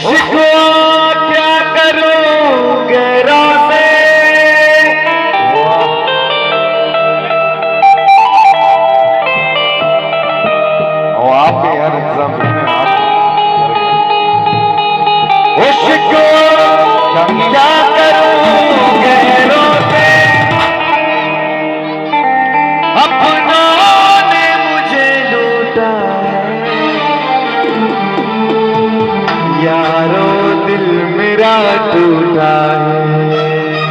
उसको क्या करूं गैरों से, और आप भी यार एग्जाम में आप उसको क्या करूं गैरों से, अपनों ने मुझे लूटा यारो दिल मेरा टूटा है।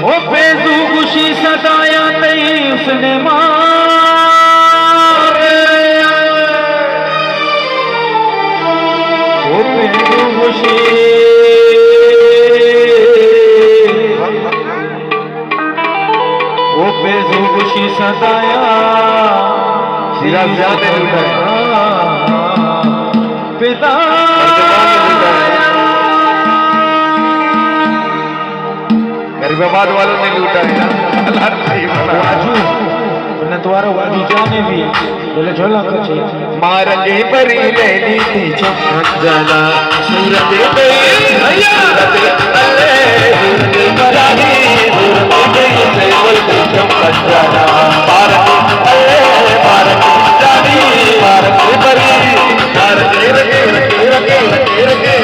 ओ बेजू खुशी सताया तई उसने मार, ओ बेजू खुशी, ओ बेजू खुशी सताया सिराज जान ने लूटा पिता गरीबाबाद वालों ने लूटा है वाजू ने तुम्हारा वाजू जाने भी बोले झोला कचे मारंगे परी ले ली थी चमकला सूरत पे सूरत अल्ले सूरत पराही सूरत पे से बोल चमकला मारंगे अल्ले मारंगे जानी मारंगे परी मारंगे रगे रगे रगे रगे रगे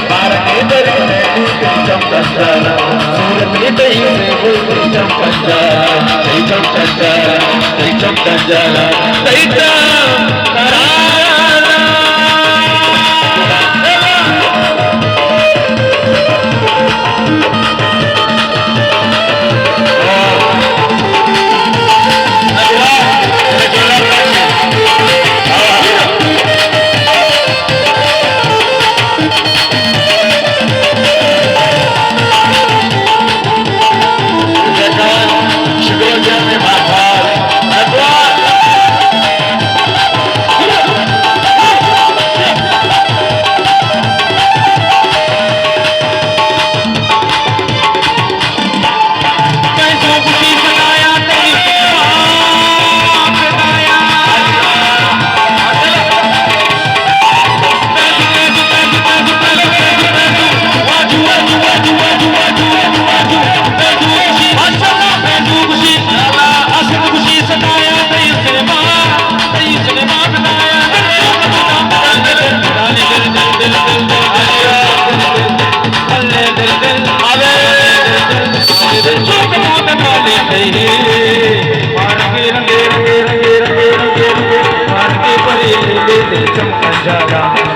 मारंगे परी ले ली थी चमकला सूरत पे से बोल चमकला चमकला चमकला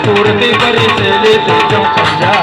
सूरत परी से लेते चमक जा